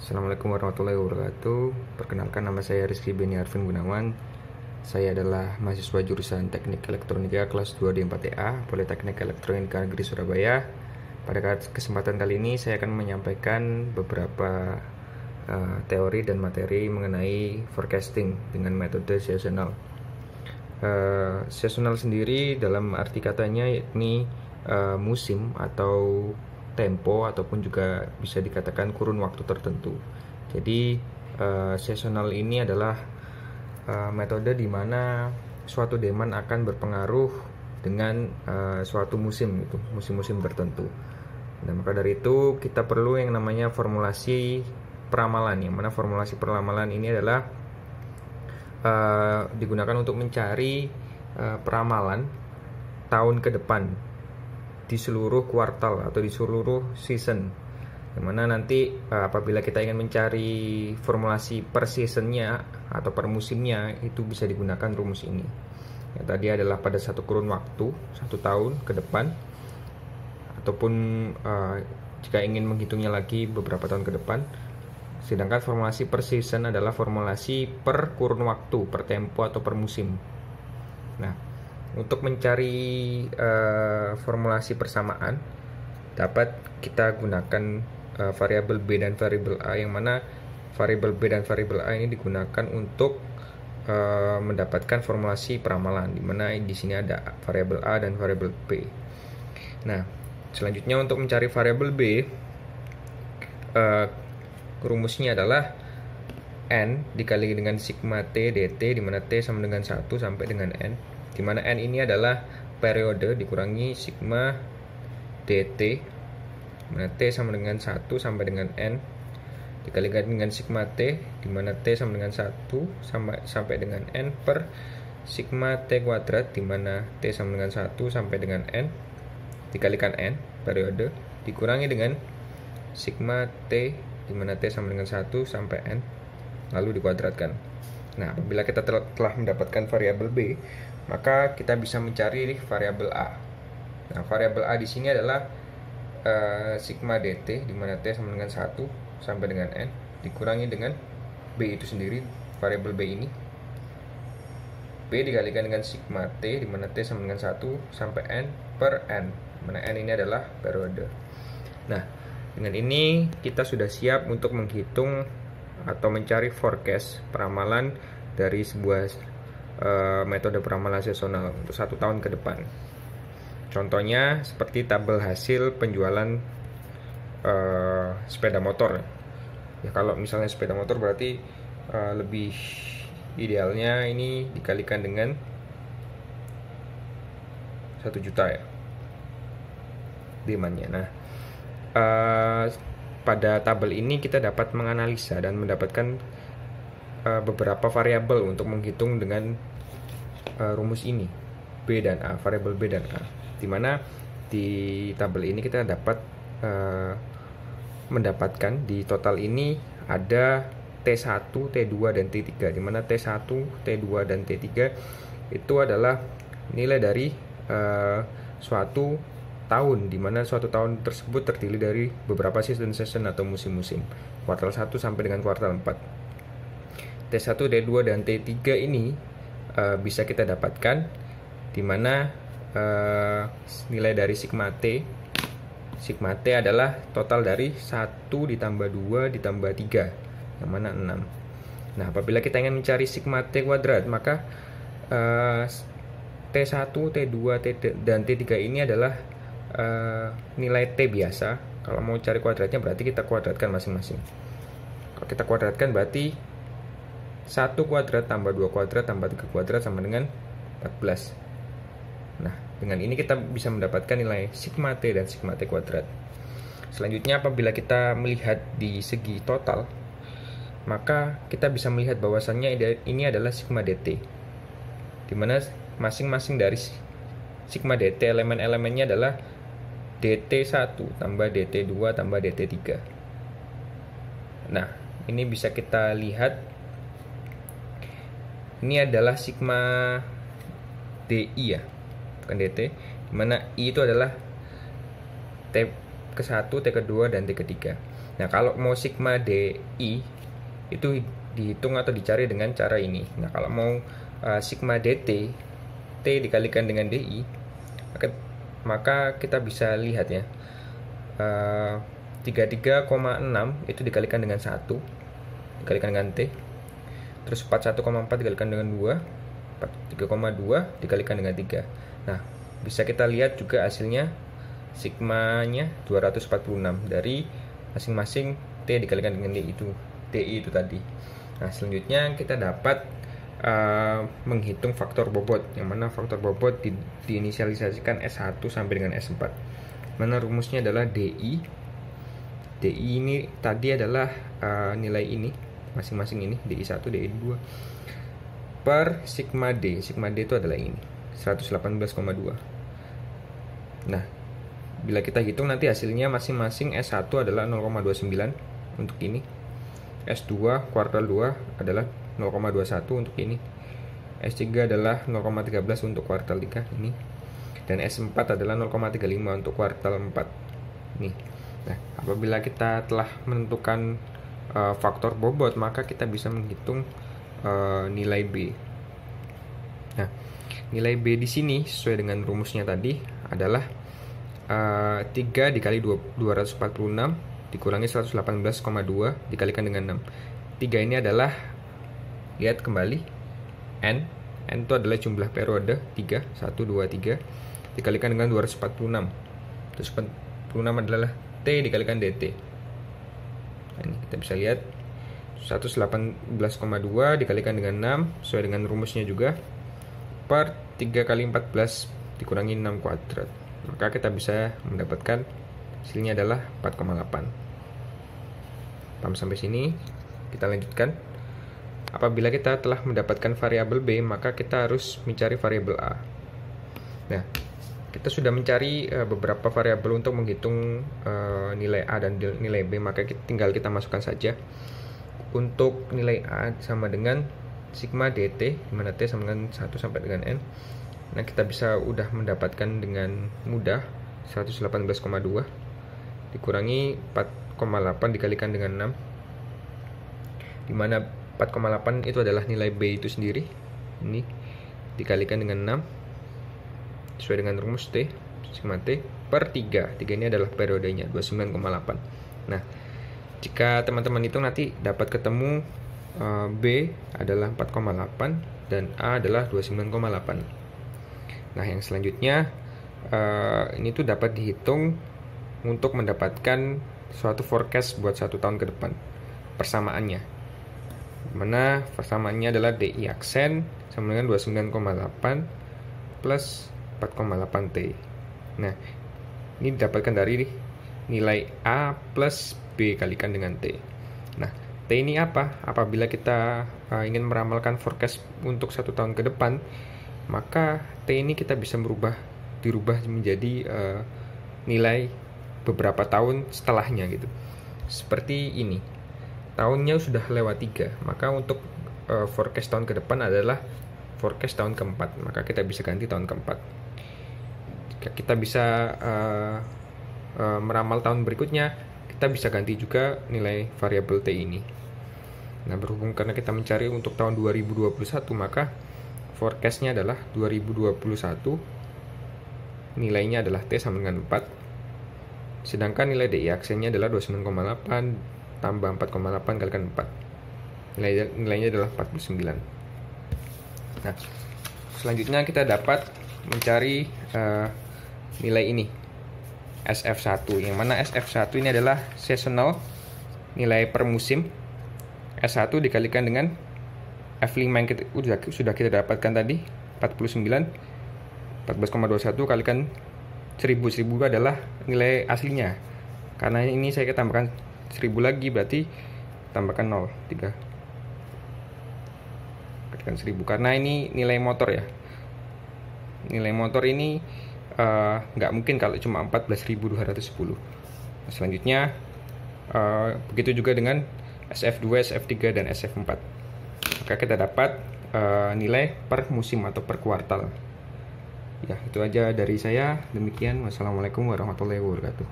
Assalamualaikum warahmatullahi wabarakatuh. Perkenalkan, nama saya Rizky Beni Arvin Gunawan. Saya adalah mahasiswa jurusan Teknik Elektronika kelas 2 di 4TA Politeknik Elektronika Negeri Surabaya. Pada kesempatan kali ini saya akan menyampaikan beberapa teori dan materi mengenai forecasting dengan metode seasonal. Seasonal sendiri dalam arti katanya yakni musim atau tempo, ataupun juga bisa dikatakan kurun waktu tertentu. Jadi seasonal ini adalah metode di mana suatu demand akan berpengaruh dengan suatu musim, gitu, musim-musim tertentu. Nah, maka dari itu kita perlu yang namanya formulasi peramalan, yang mana formulasi peramalan ini adalah digunakan untuk mencari peramalan tahun ke depan di seluruh kuartal atau di seluruh season, dimana nanti apabila kita ingin mencari formulasi per seasonnya atau per musimnya, itu bisa digunakan rumus ini. Yang tadi adalah pada satu kurun waktu, 1 tahun ke depan, ataupun jika ingin menghitungnya lagi beberapa tahun ke depan. Sedangkan formulasi per season adalah formulasi per kurun waktu, per tempo atau per musim. Nah, untuk mencari formulasi persamaan dapat kita gunakan variabel B dan variabel A, yang mana variabel B dan variabel A ini digunakan untuk mendapatkan formulasi peramalan, di mana di sini ada variabel A dan variabel B. Nah, selanjutnya untuk mencari variabel B, rumusnya adalah N dikali dengan sigma T dt, di mana T sama dengan 1 sampai dengan N, di mana N ini adalah periode dikurangi sigma dt, di mana T sama dengan 1 sampai dengan N, dikalikan dengan sigma T, di mana T sama dengan 1 sampai dengan N, per sigma T kuadrat, di mana T sama dengan 1 sampai dengan N, dikalikan N periode, dikurangi dengan sigma T, di mana T sama dengan 1 sampai N, lalu dikuadratkan. Nah, apabila kita telah mendapatkan variabel B, maka kita bisa mencari variabel A. Nah, variabel A di sini adalah sigma dt, di mana T sama dengan 1 sampai dengan N, dikurangi dengan B itu sendiri, variabel B ini. B dikalikan dengan sigma T, di mana T sama dengan 1 sampai N, per N, di mana N ini adalah periode. Nah, dengan ini kita sudah siap untuk menghitung atau mencari forecast peramalan dari sebuah metode peramalan seasonal untuk 1 tahun ke depan. Contohnya seperti tabel hasil penjualan sepeda motor. Ya, kalau misalnya sepeda motor berarti lebih idealnya ini dikalikan dengan 1 juta ya demandnya. Nah, pada tabel ini kita dapat menganalisa dan mendapatkan beberapa variabel untuk menghitung dengan rumus ini, B dan A, variabel B dan A, dimana di tabel ini kita dapat mendapatkan di total ini ada T1, T2, dan T3, dimana T1, T2, dan T3 itu adalah nilai dari suatu tahun, dimana suatu tahun tersebut terdiri dari beberapa season atau musim-musim, kuartal 1 sampai dengan kuartal 4. T1, T2, dan T3 ini bisa kita dapatkan, dimana nilai dari sigma T adalah total dari 1 ditambah 2 ditambah 3, yang mana 6. Nah, apabila kita ingin mencari sigma T kuadrat, maka T1, T2, dan T3 ini adalah nilai T biasa. Kalau mau cari kuadratnya berarti kita kuadratkan masing-masing. Kalau kita kuadratkan berarti 1 kuadrat tambah 2 kuadrat tambah 3 kuadrat sama dengan 14. Nah, dengan ini kita bisa mendapatkan nilai sigma T dan sigma T kuadrat. Selanjutnya, apabila kita melihat di segi total, maka kita bisa melihat bahwasannya ini adalah sigma dt, dimana masing-masing dari sigma dt elemen-elemennya adalah dt1 tambah dt2 tambah dt3. Nah, ini bisa kita lihat, ini adalah sigma DI ya, bukan DT, dimana I itu adalah T ke-1, T ke-2, dan T ke-3. Nah, kalau mau sigma DI itu dihitung atau dicari dengan cara ini. Nah, kalau mau sigma DT, T dikalikan dengan DI, maka kita bisa lihat ya, 33,6 itu dikalikan dengan 1 dikalikan dengan T, terus 41,4 dikalikan dengan 2, 43,2 dikalikan dengan 3. Nah, bisa kita lihat juga hasilnya sigmanya 246 dari masing-masing T dikalikan dengan DI itu tadi. Nah, selanjutnya kita dapat menghitung faktor bobot, yang mana faktor bobot diinisialisasikan S1 sampai dengan S4. Mana rumusnya adalah DI ini tadi adalah nilai ini masing-masing ini, DI1, DI2 per sigma D. Sigma D itu adalah ini 118,2. Nah, bila kita hitung nanti hasilnya masing-masing S1 adalah 0,29 untuk ini, S2 kuartal 2 adalah 0,21 untuk ini, S3 adalah 0,13 untuk kuartal 3 ini, dan S4 adalah 0,35 untuk kuartal 4 nih. Nah, apabila kita telah menentukan faktor bobot, maka kita bisa menghitung nilai B. Nah, nilai B di sini sesuai dengan rumusnya tadi adalah 3 dikali 246 dikurangi 118,2 dikalikan dengan 6. 3 ini adalah, lihat kembali, N itu adalah jumlah periode 3, 1, 2, 3 dikalikan dengan 246. 246 adalah T dikalikan DT. Nah, ini kita bisa lihat 118,2 dikalikan dengan 6 sesuai dengan rumusnya juga, per 3 kali 14 dikurangi 6 kuadrat. Maka kita bisa mendapatkan hasilnya adalah 4,8. Paham sampai sini? Kita lanjutkan. Apabila kita telah mendapatkan variabel B, maka kita harus mencari variabel A. Nah, kita sudah mencari beberapa variabel untuk menghitung nilai A dan nilai B, maka tinggal kita masukkan saja. Untuk nilai A sama dengan sigma DT, di mana T sama dengan 1 sampai dengan N. Nah, kita bisa udah mendapatkan dengan mudah 118,2 dikurangi 4,8 dikalikan dengan 6, dimana 4,8 itu adalah nilai B itu sendiri, ini dikalikan dengan 6 sesuai dengan rumus T, sigma T per 3 ini adalah periodenya 29,8. Nah, jika teman-teman itu nanti dapat ketemu B adalah 4,8 dan A adalah 29,8. Nah, yang selanjutnya ini tuh dapat dihitung untuk mendapatkan suatu forecast buat 1 tahun ke depan, persamaannya, mana persamaannya adalah DI aksen sama dengan 29,8 plus 4,8 T. Nah, ini didapatkan dari nilai A plus B kalikan dengan T. Nah, T ini apa? Apabila kita ingin meramalkan forecast untuk 1 tahun ke depan, maka T ini kita bisa dirubah menjadi nilai beberapa tahun setelahnya gitu. Seperti ini. Tahunnya sudah lewat 3, maka untuk forecast tahun ke depan adalah forecast tahun keempat, maka kita bisa ganti tahun keempat. Jika kita bisa meramal tahun berikutnya, kita bisa ganti juga nilai variabel T ini. Nah, berhubung karena kita mencari untuk tahun 2021, maka forecastnya adalah 2021, nilainya adalah T sama dengan 4, sedangkan nilai DI aksennya adalah 29,8 tambah 4,8 kalikan 4, nilainya adalah 49. Nah, selanjutnya kita dapat mencari nilai ini, SF1, yang mana SF1 ini adalah seasonal, nilai per musim. S1 dikalikan dengan F5 yang sudah kita dapatkan tadi, 49, 14,21 kalikan 1000 adalah nilai aslinya. Karena ini saya tambahkan 1000 lagi, berarti tambahkan 0, 3 kalikan 1000, karena ini nilai motor ya. Nilai motor ini nggak mungkin kalau cuma 14.210. Nah, selanjutnya begitu juga dengan SF2, SF3, dan SF4. Maka kita dapat nilai per musim atau per kuartal. Ya, itu aja dari saya. Demikian. Wassalamualaikum warahmatullahi wabarakatuh.